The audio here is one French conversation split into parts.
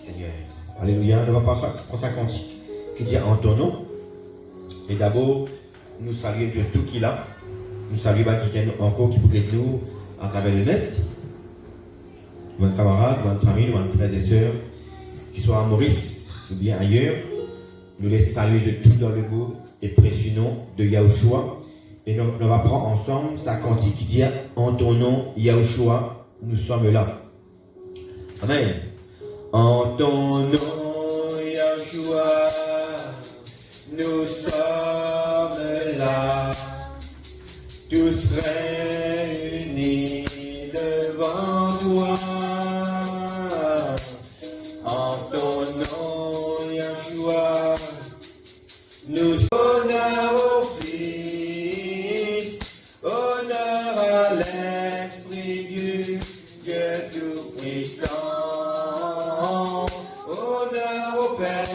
Seigneur. Alléluia. Nous allons passer pour sa cantique qui dit en ton nom. Et d'abord, nous saluons de tout qui est là. Nous saluons qui est encore qui peut être nous à travers le net. Nos camarades, nos familles, nos frères et sœurs, qui soient à Maurice ou bien ailleurs. Nous les saluons de tout dans le beau et précieux nom de Yahushua. Et nous allons prendre ensemble sa cantique qui dit en ton nom, Yahushua, nous sommes là. Amen. En ton nom, Yahushua, nous sommes là, tous réunis devant toi. En ton nom, Yahushua, nous honneur au Fils, honneur à l'Esprit du Dieu Tout-Puissant, honneur au Père,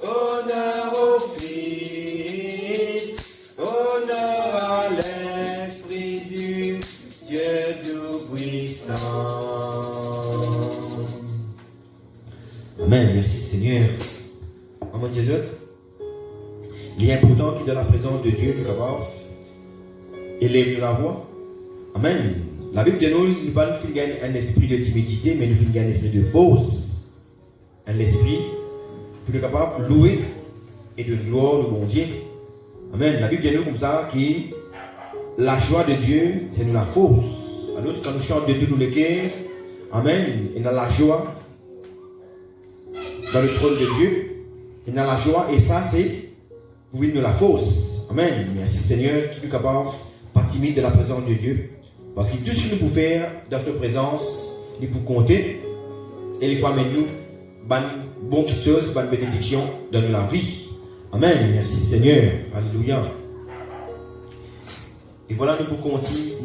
honneur au Fils, honneur à l'Esprit du Dieu Tout-Puissant. Amen, merci Seigneur. Amen Jésus. Il est important que dans la présence de Dieu, nous capables élève la voix. Amen. La Bible de nous, nous parle qu'il gagne un esprit de timidité, mais nous gagne un esprit de force. Un esprit pour nous capables de louer et de gloire le bon Dieu. Amen. La Bible de nous comme ça, qui la joie de Dieu, c'est nous la force. Alors quand nous chantons de tout nous le cœur, amen, et dans la joie, dans le trône de Dieu, et dans la joie, et ça c'est pour nous la force. Amen. Merci Seigneur qui nous capable pas timide de la présence de Dieu. Parce que tout ce que nous pouvons faire dans sa présence, il peut compter. Et il peut amener nous bonne chose, bonne bénédiction dans la vie. Amen. Merci Seigneur. Alléluia. Et voilà, nous pouvons continuer.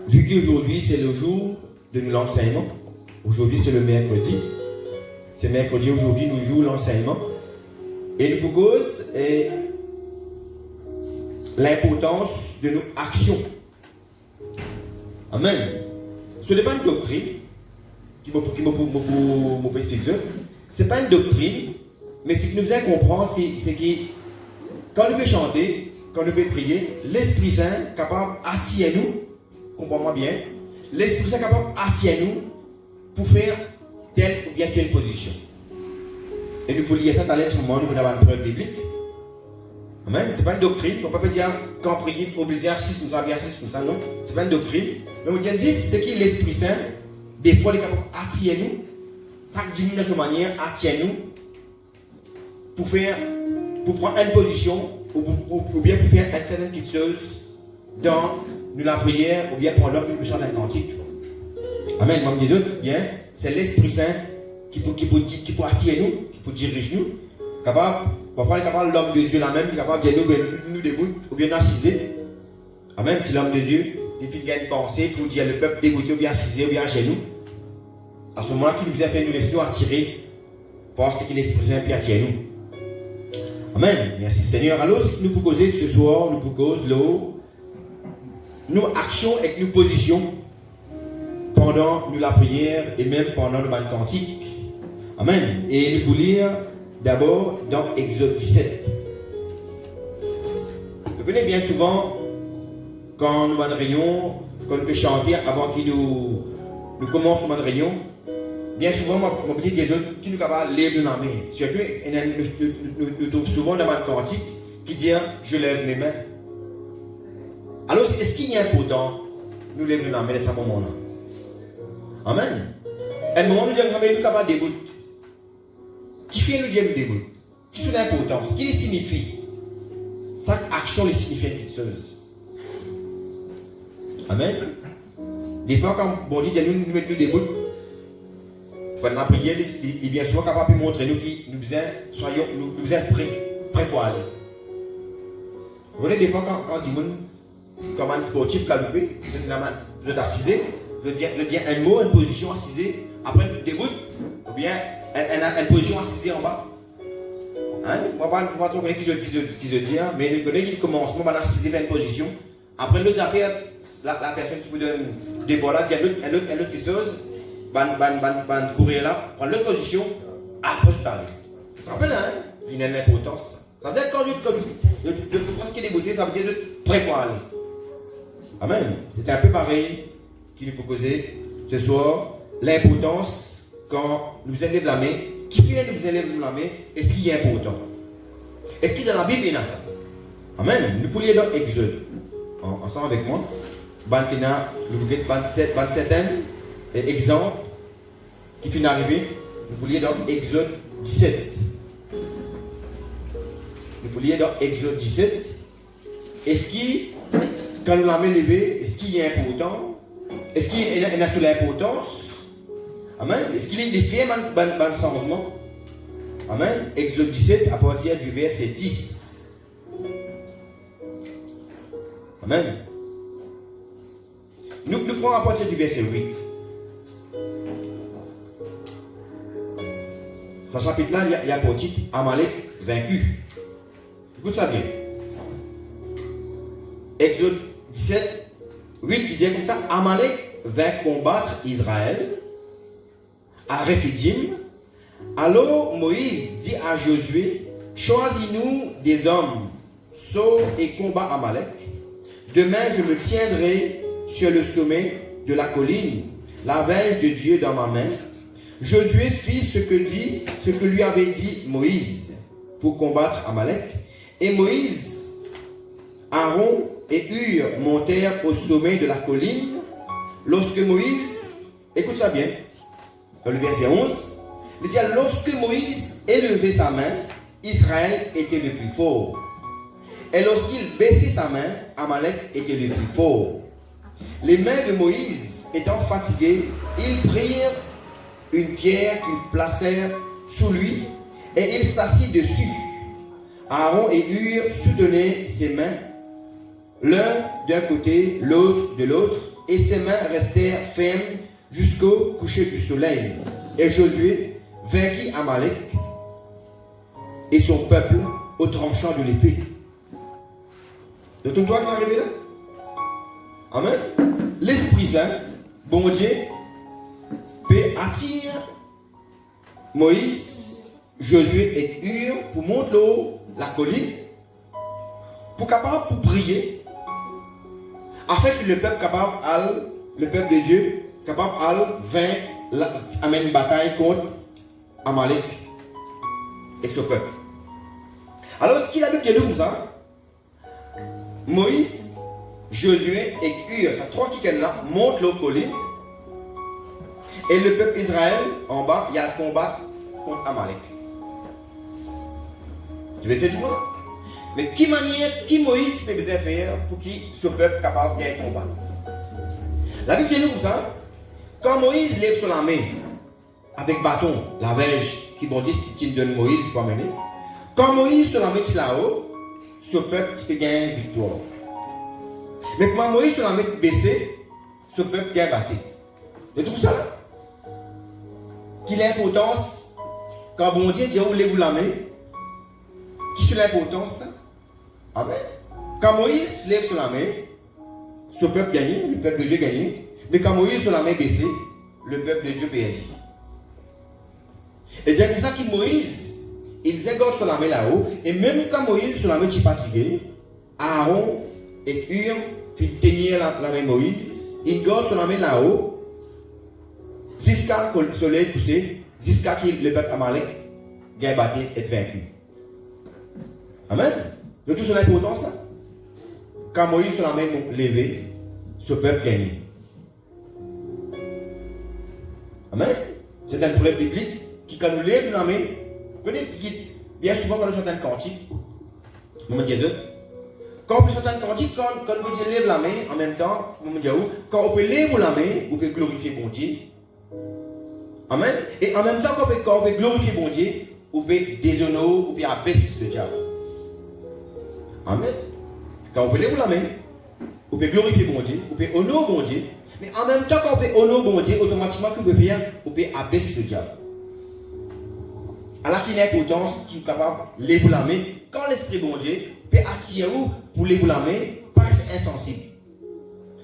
Vu qu'aujourd'hui c'est le jour de l'enseignement. Aujourd'hui c'est le mercredi. C'est mercredi, aujourd'hui nous jouons l'enseignement. Et nous proposons l'importance de nos actions. Amen. Ce n'est pas une doctrine qui me explique. Ce n'est pas une doctrine, mais ce que nous devons comprendre, c'est que quand nous pouvons chanter, quand nous pouvons prier, l'Esprit Saint est capable d'attirer nous, comprends-moi bien, l'Esprit Saint est capable d'attirer nous pour faire telle ou bien telle position. Et nous pouvons lire ça dans ce moment, nous pouvons avoir une preuve biblique. Amen. Ce n'est pas une doctrine. On ne peut pas dire quand prier, il faut obliger à 6 comme ça, bien 6 comme ça. Non. Ce n'est pas une doctrine. Mais on dit juste ce qui est l'Esprit Saint. Des fois, il est capable d'attirer nous. Chaque 10 minutes de cette manière, attirer nous. Pour prendre une position, ou bien pour faire une certaine petite chose dans la prière, ou bien pendant que nous chantons un cantique. Amen. Moi, je dis bien, c'est l'Esprit Saint qui peut attirer nous, qui peut diriger nous. Capable. Parfois, il est capable, l'homme de Dieu là-même, il est capable de dire nous dégoûter ou bien assiser. Amen. Si l'homme de Dieu, il fait une pensée pour dire le peuple dégoûté ou bien assisé ou bien chez nous. À ce moment-là, il nous a fait nous laisser nous attirer parce qu'il est Esprit Saint et attirer nous. Amen. Merci Seigneur. Alors, ce que nous proposons ce soir, nous proposons nos actions et nos positions pendant la prière et même pendant le bal cantique. Amen. Et nous pouvons lire d'abord dans Exode 17. Vous venez bien souvent, quand nous avons une réunion, quand nous pouvons chanter avant que nous commençons notre réunion, bien souvent, mon petit Jésus qui nous capable de lever nos mains. Surtout, nous trouvons souvent dans le cantique qui dit je lève mes mains. Alors, est-ce qu'il est important nous lever nos mains à ce moment-là? Amen. À un moment, nous disons que nous sommes capables de dégoûter. Qui fait nous dire nous dégoûter? Qui est l'importance? Qui les signifie? Chaque action les signifie une petite chose. Amen. Des fois, quand bon Dieu dit nous mettre nous dégoûter, il faut la prière, il est bien souvent capable de montrer nous qui nous soyons prêts pour aller. Vous voyez, des fois, quand du monde, comme un sportif l'a loupé, je dois assiser, je dis un mot, une position assisée, après une dégoûte, ou bien une position assisée en bas. Hein? On ne va pas trop connaître qui se dit, mais il connaît qu'il commence à assiser vers une position, Après l'autre affaire, la personne qui vous donne des bois là, dit un autre chose, ban courir là, prendre l'autre position, après se parler. Tu te rappelles, hein? Il y a une importance. Ça veut dire quand de prendre ce qui est des beautés, ça veut dire de prêt pour aller. Amen. C'était un peu pareil qu'il nous proposait ce soir. L'importance quand nous allons blâmer, qui fait nous allons blâmer, est-ce qu'il est important? Est-ce qu'il est dans la Bible, il y a ça? Amen. Nous pourrions dans Exode, ensemble avec moi, nous certains exemples qui finissent d'arriver, nous pourrions dans Exode 17. Nous pourrions dans Exode 17. Est-ce qu'il, quand nous l'avons levé, est-ce qu'il est important? Est-ce qu'il a sur l'importance? Amen. Est-ce qu'il est défié dans le changement? Amen. Exode 17 à partir du verset 10. Amen. Nous prenons à partir du verset 8. Ce chapitre-là, il y a pour titre Amalek vaincu. Écoute ça bien. Exode 17, 8, il dit comme ça, Amalek vint combattre Israël à Rephidim. Alors Moïse dit à Josué, choisis-nous des hommes, sauve et combat Amalek. Demain je me tiendrai sur le sommet de la colline, la verge de Dieu dans ma main. Josué fit ce que lui avait dit Moïse pour combattre Amalek. Et Moïse, Aaron et Hur montèrent au sommet de la colline. Lorsque Moïse, écoute ça bien, dans le verset 11, il dit, lorsque Moïse élevait sa main, Israël était le plus fort. Et lorsqu'il baissait sa main, Amalek était le plus fort. Les mains de Moïse étant fatiguées, ils prirent une pierre qu'ils placèrent sous lui et il s'assit dessus. Aaron et Hur soutenaient ses mains, l'un d'un côté, l'autre de l'autre, et ses mains restèrent fermes jusqu'au coucher du soleil. Et Josué vainquit Amalek et son peuple au tranchant de l'épée. De ton doigt qui est arrivé là? Amen. L'Esprit Saint, bon Dieu, peut attirer Moïse, Josué et Hur pour monter la colline, pour prier, afin que le peuple le peuple de Dieu, capable de vaincre une bataille contre Amalek et son peuple. Alors, ce qu'il a dit de nous, ça, Moïse, Josué et Hur, ces trois qui sont là, montent la colline. Et le peuple Israël, en bas, il y a le combat contre Amalek. Tu veux saisir moi? Mais qui Moïse fait besoin de faire pour que ce peuple soit capable de gagner le combat? La Bible dit nous comme ça, quand Moïse lève sur la main, avec bâton, la verge qui bon Dieu qui donne Moïse pour mener, quand Moïse sur la main là-haut, ce peuple peut gagner victoire. Mais quand Moïse sur la main baissée, ce peuple gagne bâton. Et tout ça, qu'il a l'importance, quand bon Dieu dit, lève la main, qui c'est l'importance? Amen. Quand Moïse lève sur la main, ce peuple gagne, le peuple de Dieu gagne. Mais quand Moïse sur la main baissée, le peuple de Dieu perd. Et c'est comme ça que Moïse, il dégosse sur la main là-haut. Et même quand Moïse sur la main est fatigué, Aaron et Hur fit tenir la main Moïse. Il gosse sur la main là-haut. Jusqu'à que le soleil pousse, jusqu'à que le peuple Amalek gagne battu et vaincu. Amen. De tout cela est important ça. Quand Moïse sur la main levée, ce peuple gagne. Amen. C'est un preuve biblique qui, quand nous lève la main, bien souvent quand nous chantons un cantique, quand on peut chanter un cantique, quand vous lève la main, en même temps, quand on peut lever la main, on peut glorifier bon Dieu. Amen. Et en même temps, quand on peut glorifier bon Dieu, on peut déshonorer, on peut abaisser le diable. Amen. Quand on peut lever la main, on peut glorifier bon Dieu, on peut honorer bon Dieu. Mais en même temps, quand on peut honorer bon Dieu, automatiquement, qu'on peut faire, on peut abaisser le diable. Alors qu'il y a une importance qui est capable de lever la main, quand l'esprit bon Dieu peut attirer vous pour lever la main, paraissez insensible.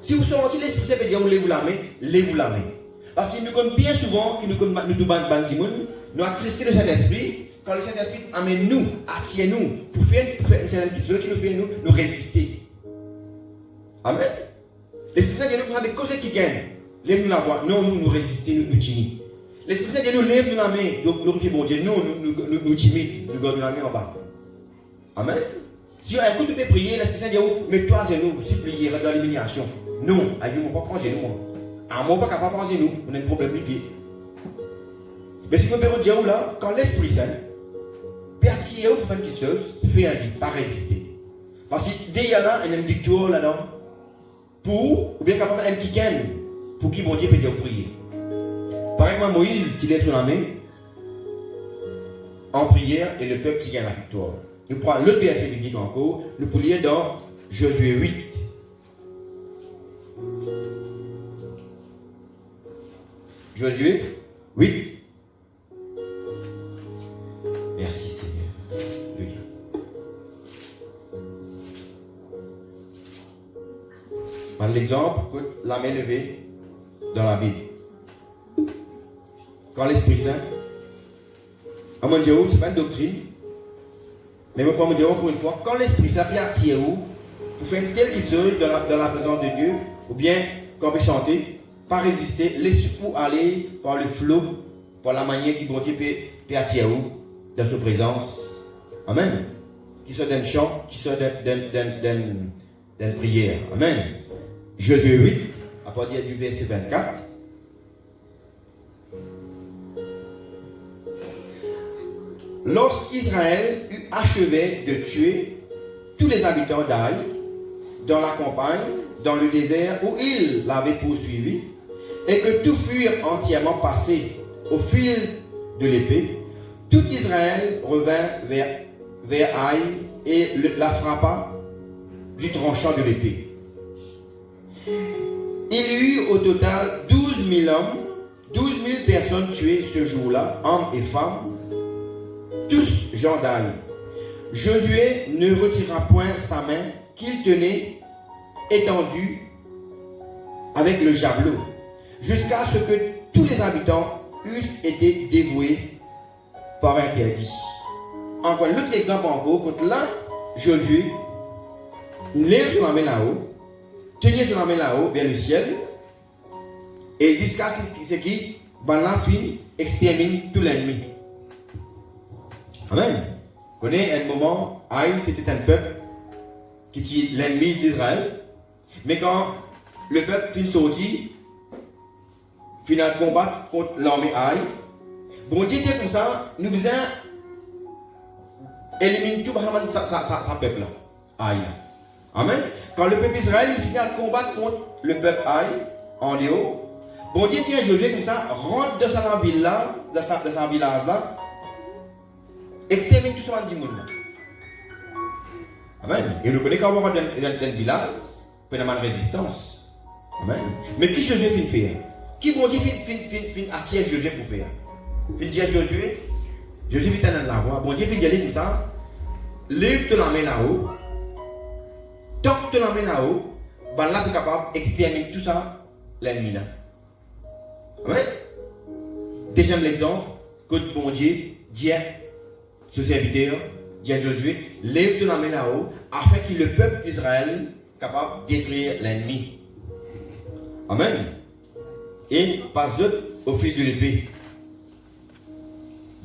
Si vous sentez l'Esprit Saint, dire lève-vous la main, lève-vous la main. Parce qu'il nous connaît bien souvent, qu'il nous connaît nous attristé le Saint-Esprit, quand le Saint-Esprit amène nous, attire nous, pour faire une certaine chose qui nous fait nous résister. Amen. L'Esprit Saint nous prend des causes qui gagnent. Lève-nous la voix, non, nous résister, nous timides. L'Esprit Saint nous lève la main, donc glorifier bon Dieu, non, nous timides, nous gardons la main en bas. Amen. Si on écoute toutes les prières, l'Esprit Saint dit, mets-toi à genoux, si prier dans l'humiliation. Non, aïe, on ne peut pas prendre genoux. À moi, pas capable de prendre genoux, on a un problème du pied. Mais si vous me dire là, quand l'Esprit Saint peut attirer pour faire quelque chose, fait un lit, pas résister. Parce que dès qu'il y a là, il y a une victoire là-dedans. Ou bien capable un qui gagne, pour qui bon Dieu peut dire prier. Par exemple, Moïse, il lève son main en prière et le peuple qui gagne la victoire. Nous prenons l'autre verset biblique encore, nous pouvons lire dans Josué 8. Josué 8. Merci Seigneur. Alléluia. Par l'exemple, la main levée dans la Bible. Quand l'Esprit Saint, à mon Dieu, ce n'est pas une doctrine, mais moi, me dire pour une fois, quand l'Esprit Saint vient attirer vous, pour faire une telle chose dans la présence de Dieu, ou bien quand vous chantez, pas résister, laissez-vous aller par le flot, par la manière qui bon Dieu peut attirer vous dans sa présence. Amen. Qui soit d'un chant, qui soit d'une prière. Amen. Josué 8, à partir du verset 24. Lorsqu'Israël eut achevé de tuer tous les habitants d'Aï, dans la campagne, dans le désert où il l'avait poursuivi, et que tout fut entièrement passé au fil de l'épée, tout Israël revint vers Aï et la frappa du tranchant de l'épée. Il y eut au total 12 000 hommes, 12 000 personnes tuées ce jour-là, hommes et femmes, tous gens d'Aï. Josué ne retira point sa main qu'il tenait étendue avec le javelot, jusqu'à ce que tous les habitants eussent été dévoués par interdit. Encore un autre exemple en gros, quand là, Josué lève son main là-haut, tenir son main là-haut vers le ciel, et jusqu'à ce qu'il, ben la fin, extermine tout l'ennemi. Amen. Vous connaissez un moment, Aïe, c'était un peuple qui était l'ennemi d'Israël. Mais quand le peuple finit sorti, final combattre contre l'armée Aïe, bon Dieu dit comme ça, nous devons éliminer tout sa peuple là. Aïe. Amen. Quand le peuple Israël finit à combattre contre le peuple Aïe, en Léo, bon Dieu dit à Josué comme ça, rentre dans sa ville là, dans sa village là, extermine tout ça dans le monde. Amen. Et nous connaissons quand on va dans le village, il y a une résistance. Amen. Mais qui Josué finit faire? Qui bon Dieu finit attirer Josué pour faire? Finit dire Josué, Josué finit dans la voie. Bon Dieu finit aller comme ça, lève ton main là-haut, tant que ton main là-haut, ben là tu es capable d'exterminer tout ça, l'ennemi là. Amen. Deuxième l'exemple, que bon Dieu dit ce serviteur, dit à Josué, lève ton main là-haut, afin que le peuple d'Israël soit capable de détruire l'ennemi. Amen. Et passe au fil de l'épée.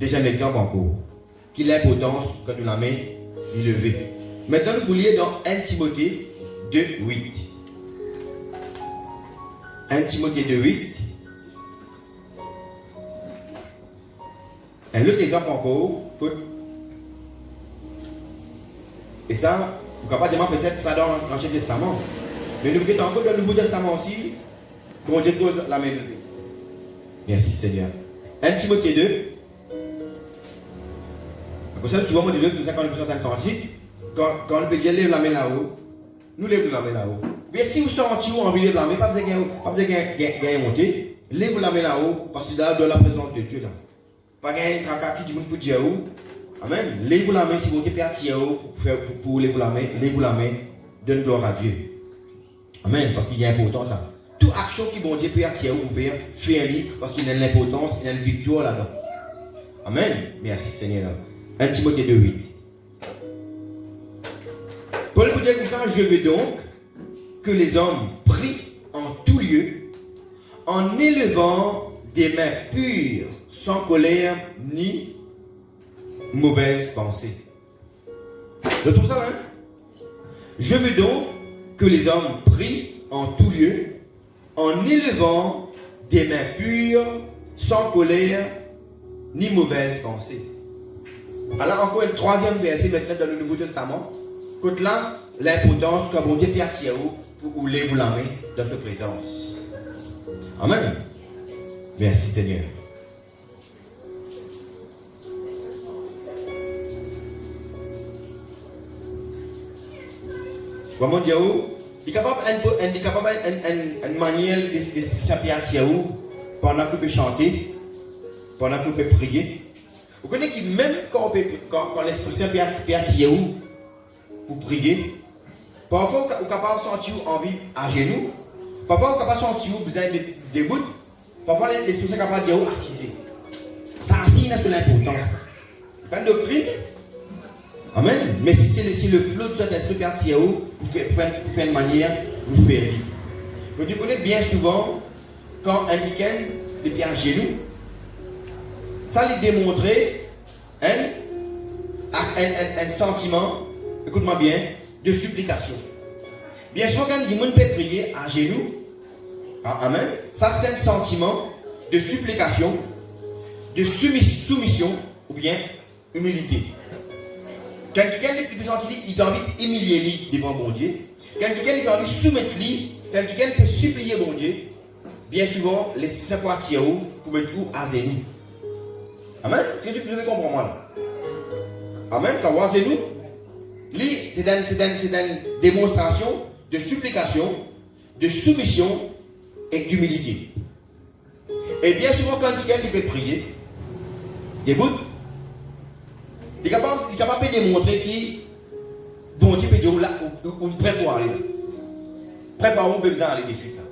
Deuxième exemple encore, qui est l'importance que nous la main levée. Maintenant, nous voulons dans 1 Timothée 2, 8. 1 Timothée 2, 8. Un autre exemple encore, et ça, vous pouvez pas demander peut-être ça dans l'Ancien Testament. Mais nous mettons encore dans le Nouveau Testament aussi, bon Dieu pose la main levée. Merci Seigneur. 1 Timothée 2. Pour ça, souvent, on dit que quand nous présentons un cantique, quand le Dieu lève la main là-haut, nous lèvons la main là-haut. Mais si vous sentez en envie de lever la main, pas besoin de monter, lève la main là-haut, parce que là, dans la présence de Dieu. Là. Pas gagner un qui dit pour Dieu. Amen. Lève la main si vous êtes parti pour lever la main donne gloire à Dieu. Amen, parce qu'il y a importance ça. Toute action qui bon Dieu peut attirer ou faire, faire-le parce qu'il y a de l'importance, il y a une victoire là-dedans. Amen. Merci Seigneur. 1 Timothée 2:8. Paul peut dire comme ça, je veux donc que les hommes prient en tout lieu, en élevant des mains pures, sans colère ni mauvaise pensée. Je trouve ça, hein? Je veux donc que les hommes prient en tout lieu, en élevant des mains pures, sans colère ni mauvaise pensée. Alors encore un troisième verset maintenant dans le Nouveau Testament. Côte là, l'importance que bon Dieu peut attirer pour vous lever la main dans sa présence. Amen. Merci Seigneur. Comment dire, il est capable une manière d'esprit saint attirer pendant que vous pouvez chanter, pendant que vous pouvez prier. Vous connaissez que même quand l'Esprit Saint peut attirer pour prier, parfois vous êtes capable de sentir envie à genoux, parfois vous êtes capable de sentir besoin de gouttes, parfois l'Esprit Saint est capable de dire assiser. Ça assise sur l'importance. C'est pas une doctrine. Amen. Mais si c'est le flot de cet esprit qui attire pour faire une manière pour faire vivre. Vous connaissez bien souvent quand un week-end de pieds à genoux, ça lui démontrait un sentiment, écoute-moi bien, de supplication. Bien sûr, quand on peut prier à genoux, amen, ça c'est un sentiment de supplication, de soumission ou bien humilité. Quand quelqu'un peut sentir, il peut envie humilier lui devant bon Dieu. Quand quelqu'un peut envie soumettre lui, quand quelqu'un peut supplier bon Dieu, bien souvent, l'Esprit Saint peut attirer pour mettre tout à genoux. Amen. C'est ce que tu peux comprendre moi. Amen. Quand on voit genoux, c'est une démonstration de supplication, de soumission et d'humilité. Et bien souvent, quand quelqu'un peut prier, debout, il est capable de démontrer que bon Dieu peut dire là, on est prêt pour aller là. Prêt pour aller, on peut besoin d'aller de suite là.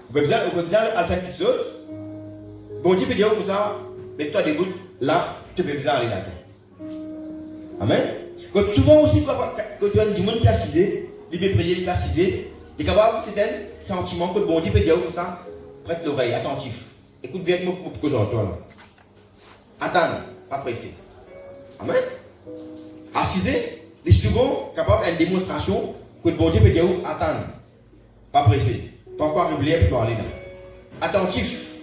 On peut besoin de faire quelque chose. Bon Dieu peut dire comme ça, mais toi debout, là, tu peux besoin d'aller là. Amen. Quand souvent aussi, quand tu as du monde précisé, il peut prier, il peut préciser, il est capable, c'est un sentiment que bon Dieu peut dire comme ça, prête l'oreille, attentif. Écoute bien mon cause en toi là. Attends, pas pressé. Amen. Assisé, les souvent capables d'une démonstration que le bon Dieu peut dire attends, pas pressé, pas encore arrivé pour aller là. Attentif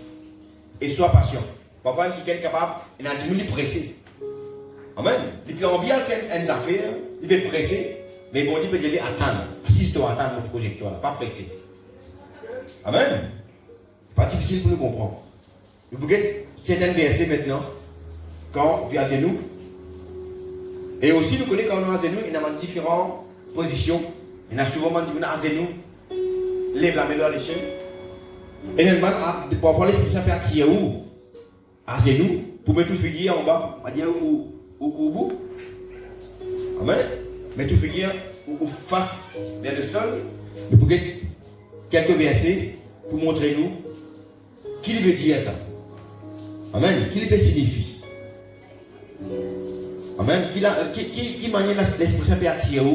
et sois patient. Parfois, quelqu'un est capable, il a dit pressé. Amen. Et puis, on vient faire une affaire, il est pressé, mais bon Dieu peut dire attends, assiste-toi, attends mon projecteur, pas pressé. Amen. Pas difficile pour le comprendre. Vous voyez certains versets maintenant, quand tu es à genoux. Et aussi, nous connaissons quand on est à genoux, il y a différentes positions. Il y a souvent dit à genoux, lève la main à l'échelle. Et il y a parfois l'Esprit Saint fait attirer où à genoux, pour mettre tout figuier en bas, on va dire au bout. Amen. Mettre tout figuier ou face vers le sol. Nous pouvons quelques versets pour montrer nous qu'il veut dire ça. Amen. Qu'il peut signifier. Amen. Qui manière l'Esprit Saint peut attirer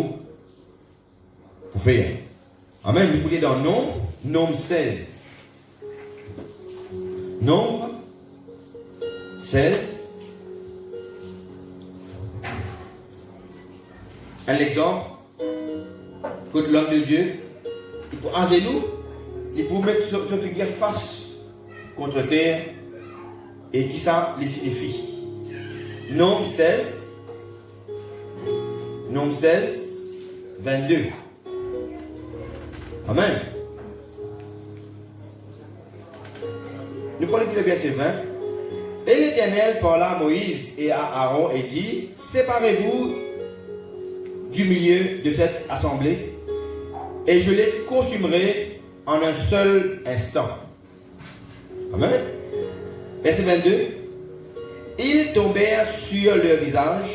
pour faire. Amen. Vous pouvez dans Nombre 16. Nombre 16. Un exemple. Que l'homme de Dieu, il peut aser nous, il peut mettre ce figure face contre terre et qui ça les signifie. Nombre 16. Nombre 16, 22. Amen. Nous prenons le verset 20. Et l'Éternel parla à Moïse et à Aaron et dit, séparez-vous du milieu de cette assemblée et je les consumerai en un seul instant. Amen. Verset 22. Ils tombèrent sur leur visage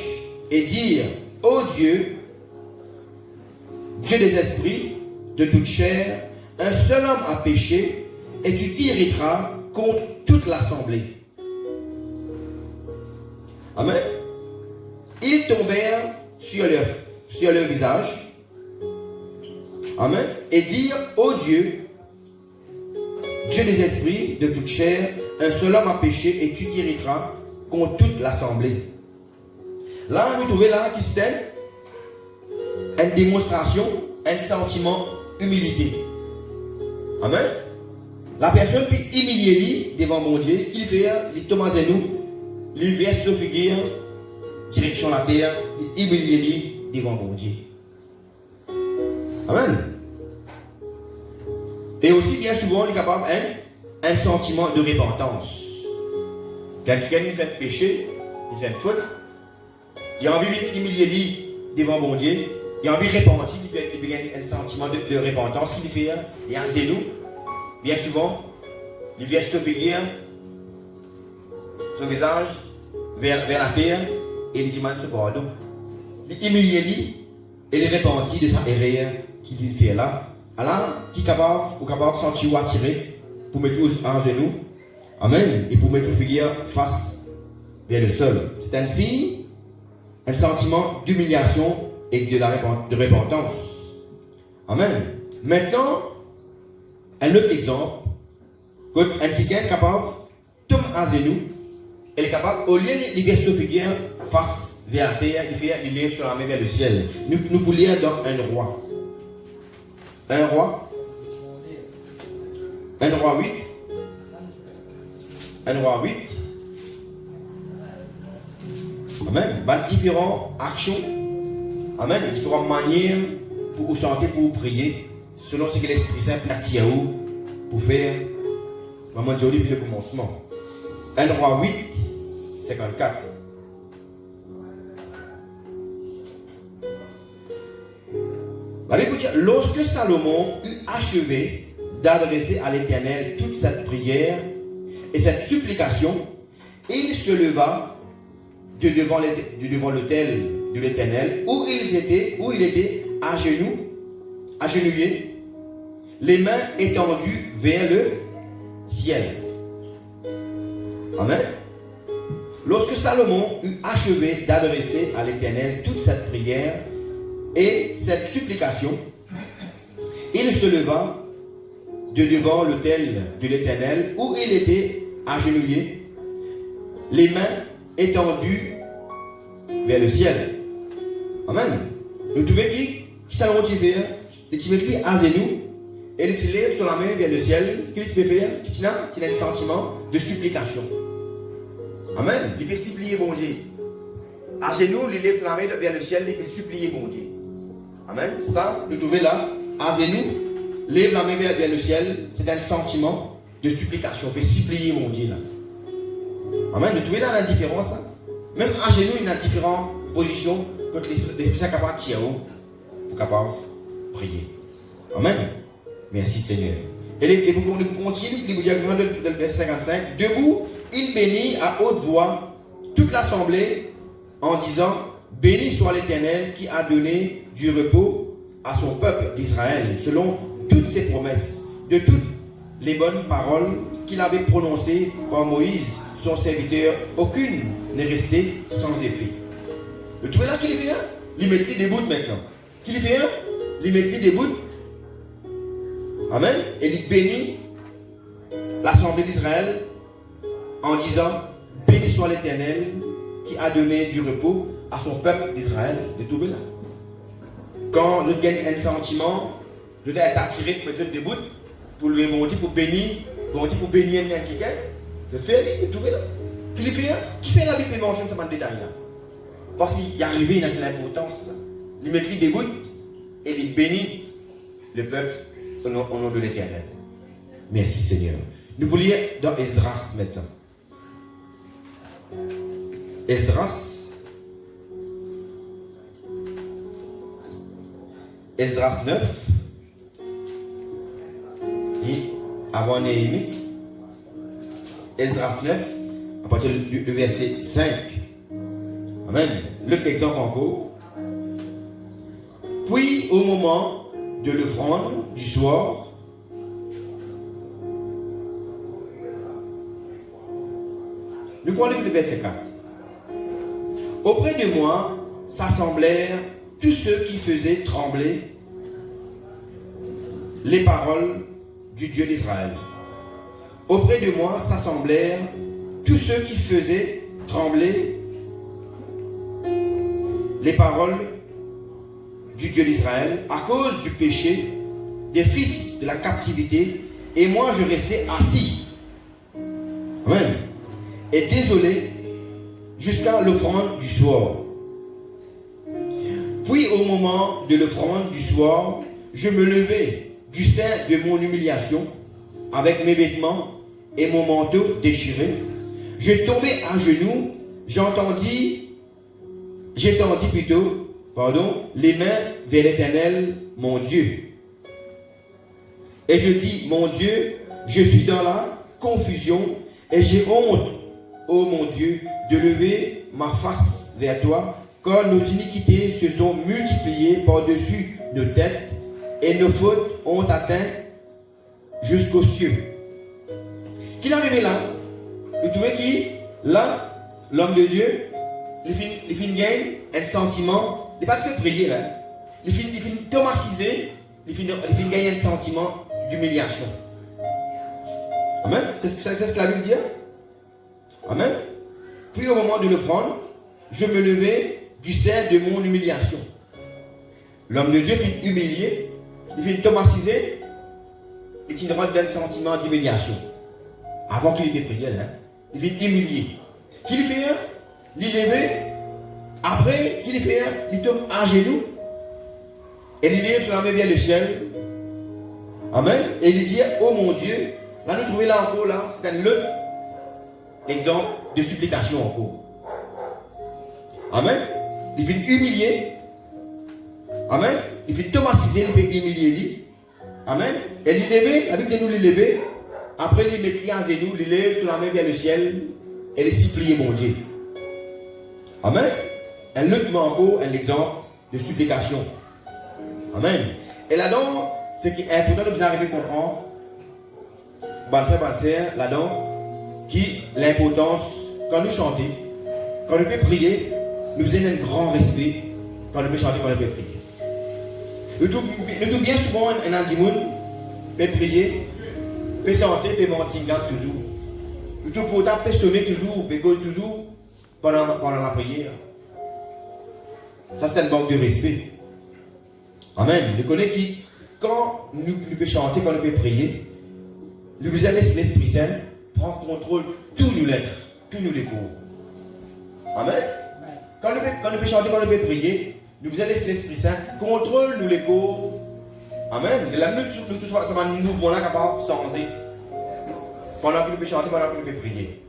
et dirent, ô Dieu, Dieu des esprits, de toute chair, un seul homme a péché, et tu t'irriteras contre toute l'assemblée. Amen. Ils tombèrent sur leur visage. Amen. Et dirent, ô Dieu, Dieu des esprits, de toute chair, un seul homme a péché, et tu t'irriteras contre toute l'assemblée. Là, nous trouvons là qui c'était une démonstration, un sentiment d'humilité. Amen. La personne peut humilier devant mon Dieu, qu'il fait, il tombe à nous, il verse sa figure, direction la terre, il humilie devant mon Dieu. Amen. Et aussi, bien souvent, il est capable un sentiment de repentance. Quelqu'un qui fait péché, il fait une faute, il a envie d'humilier devant mon Dieu, il a envie de repentir, il a un sentiment de repentance qu'il fait, il a un zélo. Bien souvent, il vient se figure, son visage vers la terre et il demande ce pardon. Il humilie et il repentit de sa erreur qu'il fait là. Alors, qui est capable de sentir ou attirer pour mettre en genou. Amen. Et pour mettre le figure face vers le sol. C'est un signe, un sentiment d'humiliation et de repentance. Amen. Maintenant, un autre exemple, quand un quelqu'un est capable de tomber à genoux, il est capable, au lieu de verser sa figure face vers la terre, il lève sur la main vers le ciel. Nous pouvons lire dans un roi. Un roi 8. Un roi 8. Amen. Différentes actions. Amen. Différentes manières pour vous chanter, pour vous prier, selon ce que l'Esprit Saint partit à vous pour faire vraiment joli depuis le commencement. 1 roi 8, 54. La Bible dit, lorsque Salomon eut achevé d'adresser à l'Éternel toute cette prière et cette supplication, il se leva de devant l'autel de l'Éternel où il était agenouillé, les mains étendues vers le ciel. Amen. Lorsque Salomon eut achevé d'adresser à l'Éternel toute cette prière et cette supplication, il se leva de devant l'autel de l'Éternel où il était agenouillé, les mains étendues vers le ciel. Amen. Nous trouvons qui Salomon fait, il se met à genoux et il se lève sur la main vers le ciel. Qu'est-ce qu'il peut faire? Il a un sentiment de supplication. Amen. Il peut supplier mon Dieu. À genoux, il lève la main vers le ciel, il peut supplier mon Dieu. Amen. Ça, nous trouvons là, à genoux, lève la main vers le ciel, c'est un sentiment de supplication. Il peut supplier mon Dieu là. Amen. Nous trouvons là la différence. Même à genoux, il y a différentes positions quand l'Esprit Saint est capable de tirer pour capable de prier. Amen. Merci Seigneur. Et pour continuer, il vous dit dans le verset 55, debout, il bénit à haute voix toute l'assemblée en disant, béni soit l'Éternel qui a donné du repos à son peuple d'Israël, selon toutes ses promesses, de toutes les bonnes paroles qu'il avait prononcées par Moïse, son serviteur, aucune n'est restée sans effet. Vous trouvez là qu'il fait un? Il met des bouts maintenant. Qu'il fait un? Il met des bouts. Amen. Et il bénit l'assemblée d'Israël en disant, béni soit l'Éternel qui a donné du repos à son peuple d'Israël. De trouver là. Quand je gagne un sentiment, je dois être attiré pour mettre des bouts, pour lui monter, pour bénir quelqu'un. Je fais, de trouver là. Qui fait la Bible et mentionne ce détail là. Parce qu'il y arrivé, il a fait l'importance. Il met des bouts et il bénit le peuple au nom de l'Éternel. Merci Seigneur. Nous voulons lire dans Esdras maintenant. Esdras 9. Et avant Néhémie. Esdras 9, à partir du verset 5. Amen. L'autre exemple encore. Puis, au moment de l'offrande du soir, nous prenons le verset 4. Auprès de moi s'assemblèrent tous ceux qui faisaient trembler les paroles du Dieu d'Israël. Auprès de moi s'assemblèrent tous ceux qui faisaient trembler les paroles du Dieu d'Israël à cause du péché des fils de la captivité, et moi je restais assis. Amen. Et désolé jusqu'à l'offrande du soir. Puis au moment de l'offrande du soir, je me levai du sein de mon humiliation avec mes vêtements et mon manteau déchiré. Je tombais à genoux, j'étendis les mains vers l'Éternel, mon Dieu. Et je dis, mon Dieu, je suis dans la confusion et j'ai honte, ô mon Dieu, de lever ma face vers toi, car nos iniquités se sont multipliées par-dessus nos têtes et nos fautes ont atteint jusqu'aux cieux. Qu'il est arrivé là? Vous trouvez qui? Là, l'homme de Dieu, il finit gagner un sentiment, il n'est pas fait prier là. Il finit tomasiser, il finit gagner un sentiment d'humiliation. Amen. C'est ce que la Bible dit. Amen. Puis au moment de l'offrande, je me levai du sein de mon humiliation. L'homme de Dieu finit humilié, il finit tomasiser, et il rentre dans un sentiment d'humiliation. Avant qu'il ait prié, il finit humilié. Qu'il fait? Il levé. Après qu'il fait, il tombe à genoux. Et il lève sur la main vers le ciel. Amen. Et il dit, oh mon Dieu, là nous trouvons là encore, là, c'est un autre exemple de supplication encore. Amen. Il finit humilié. Amen. Il finit tomasiser, il fait humilier lui. Amen. Et il lève, la Bible dit nous les lever. Après il met à genoux, il lève sur la main vers le ciel. Et il supplie mon Dieu. Amen. Un autre encore, un exemple de supplication. Amen. Et là-dedans, ce qui est important de vous arriver à comprendre, là-dedans, qui l'importance, quand nous chantons, quand nous pouvons prier, nous avons un grand respect quand nous pouvons chanter, quand nous pouvons prier. Nous trouvons bien souvent un andimoun, peut prier, peut chanter, peut mentir toujours. Nous trouvons pourtant peut sonner toujours, peut causer toujours pendant la prière. Ça, c'est un manque de respect. Amen. Nous connaissons qui, quand nous pouvons chanter, quand nous pouvons prier, nous laissons l'Esprit Saint prendre contrôle de tous nos lettres, tous nos échos. Amen. Quand nous pouvons chanter, quand nous pouvons prier, nous laissons l'Esprit Saint contrôle nos échos. Amen. Et la minute, ça va nous voilà capable de changer. Pendant que nous pouvons chanter, pendant que nous pouvons prier.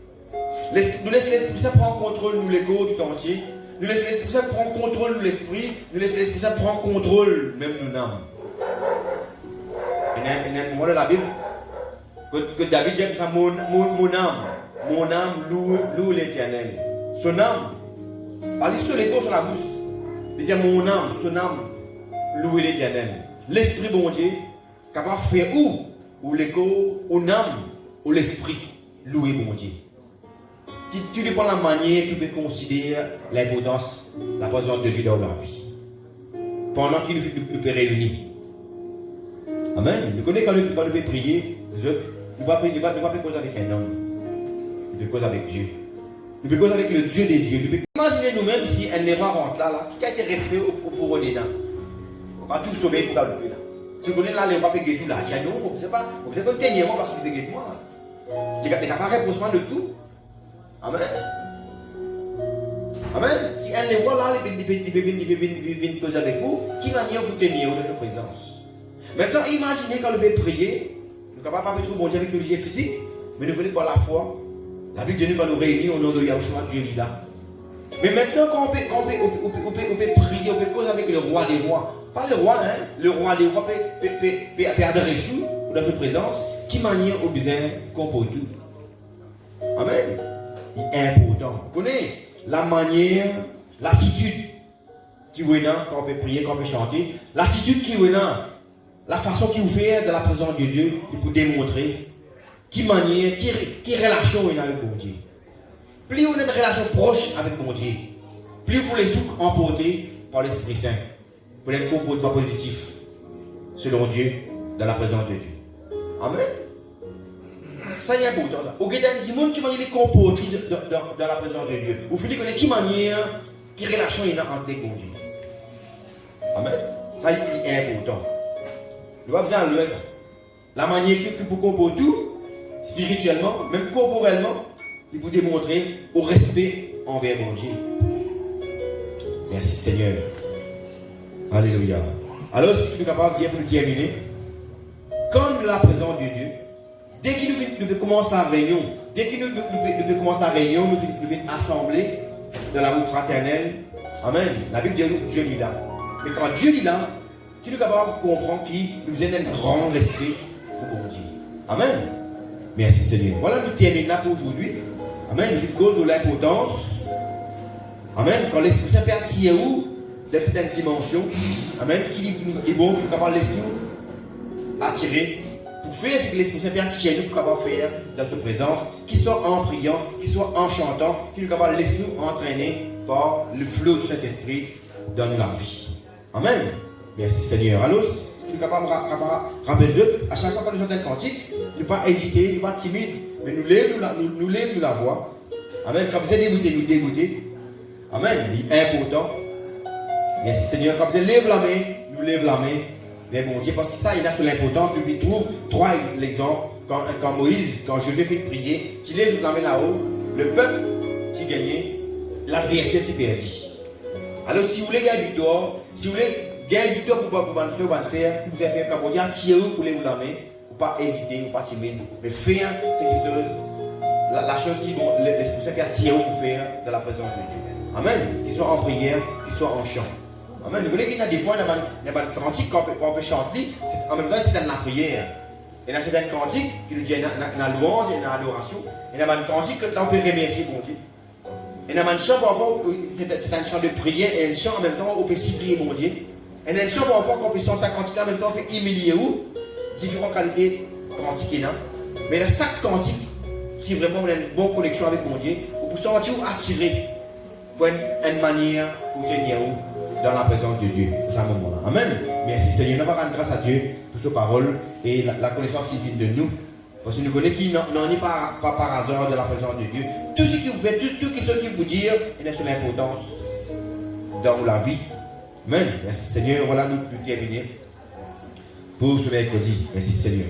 Nous laissons l'Esprit Saint prendre contrôle de l'écho tout entier. Nous laissons l'Esprit Saint prendre contrôle de l'esprit. Nous laissons l'Esprit Saint prendre contrôle même de nos âmes. Il y a un moment de la Bible que David dit ça, mon âme loue l'Éternel. Son âme, vas-y sur l'écho sur la bouche. Il dit mon âme, son âme loue l'Éternel. L'Esprit bon Dieu, capable de faire où l'écho, ou l'âme, ou l'Esprit louer bon Dieu. Tu dépends de la manière que tu peux considérer l'importance, la présence de Dieu dans leur vie. Pendant qu'il nous peut réunir. Amen. Nous connaissons quand nous pouvons prier, nous ne pouvons pas causer avec un homme. Nous pouvons causer avec Dieu. Nous pouvons causer avec le Dieu des dieux. Imaginez nous-mêmes si un erreur rentre là, qui a été resté au couronné là. On va tout sauver pour gagner là. Si vous connaissez là, les rois peuvent tout là. Il y a non, on ne sait pas. On sait que dernièrement parce qu'il peut moi. Les gars, pas réponse de tout. Amen. Amen. Si un les rois là, il peut venir causer avec vous, qui va venir pour tenir de sa présence. Maintenant, imaginez quand nous pouvons prier, nous ne pouvons pas être bon Dieu avec le logis physique, mais nous venons par la foi. La Bible dit nous quand nous réunir au nom de Yahushua, Dieu est là. Mais maintenant, quand on peut prier, on peut causer avec le roi des rois. Pas le roi, hein. Le roi des rois peut adresser dans sa présence, qui manière au besoin qu'on peut tout. Amen. Il est important. Vous connaissez la manière, l'attitude qui est là quand on peut prier, quand on peut chanter. L'attitude qui est là la façon qu'il vous fait de la présence de Dieu, et pour démontrer qui manière, qui relation il a avec bon Dieu. Plus on a une relation proche avec bon Dieu, plus pour les souks emportés par l'Esprit Saint, pour les comportements positifs, selon Dieu, dans la présence de Dieu. Amen. Ça y est important. Au Guédan, il y a des gens qui manient les comportements dans la présence de Dieu. Vous voulez connaître qui manière, qui relation il a entre les bon Dieu. Amen. Ça est important. Nous avons besoin de ça. La manière que pour comporter tout, spirituellement, même corporellement, il faut démontrer au respect envers mon Dieu. Merci Seigneur. Alléluia. Alors, ce qu'il est capable de dire pour nous terminer, quand nous la présence de Dieu, dès qu'il nous commence la réunion, dès qu'il nous commence la réunion, nous venons assembler dans l'amour fraternel. Amen. La Bible dit Dieu est là. Mais quand Dieu est là, qui nous est capable de comprendre qu'il nous donne un grand respect pour mon Dieu. Amen. Merci Seigneur. Voilà, nous terminons là pour aujourd'hui. Amen. Une cause de l'importance. Amen. Quand l'Esprit Saint fait attirer où dans cette dimension. Amen. Qui est bon, qui est capable de laisser nous attirer. Pour faire ce que l'Esprit Saint fait attirer nous, pour capable faire dans sa présence. Qui soit en priant, qui soit en chantant, qui est capable de laisser nous entraîner par le flot de cet esprit dans la vie. Amen. Merci Seigneur. Alors, nous sommes capables de rappeler Dieu, à chaque fois que nous chantons un cantique, ne pas hésiter, ne pas timide, mais nous lève la voix. Amen. Quand vous êtes dégoûté, nous dégoûter. Amen. C'est important. Merci Seigneur. Quand vous êtes lève la main, nous lève la main. Mais bon Dieu, parce que ça, il a sur l'importance. Nous trouvons trois exemples. Quand Moïse, quand Josué fait prier, tu lèves la main là-haut, le peuple, tu gagnes, l'adversaire, tu perdis. Alors, si vous voulez gagner victoire, si vous voulez gagner victoire pour votre frère ou votre sœur, qui vous a fait un bon Dieu, tirez-vous pour les vous la main, ou pas hésiter, ou pas timide, mais faire ce qui est la chose qui l'Esprit Saint qui a tiré pour faire dans la présence de Dieu. Amen. Qu'il soit en prière, qu'il soit en chant. Amen. Vous voyez qu'il y a des fois, il y a un cantique qu'on peut chanter, en même temps, c'est dans la prière. Il y a certains cantiques qui nous disent qu'il y a une louange, il y a une adoration. Il y a un cantique que on peut remercier mon Dieu. Il y a un chant parfois, c'est un chant de prière et un chant en même temps, on peut supplier mon Dieu. Il y a un chant parfois qu'on peut chanter sa cantique en même temps, on peut humilier où différentes qualités cantiques il y a. Mais dans chaque cantique, si vraiment on a une bonne connexion avec mon Dieu, on peut sentir attiré pour une manière pour tenir dans la présence de Dieu à ce moment-là. Amen. Merci Seigneur. Nous allons rendre grâce à Dieu pour ses paroles et la connaissance qui vient de nous. Parce que nous connaissons qu'il n'en est pas par hasard de la présence de Dieu. Tout ce qui vous fait, tout ce qui vous dit, il est sur l'importance dans la vie. Amen. Merci Seigneur. Voilà, nous terminer pour ce mercredi. Merci Seigneur.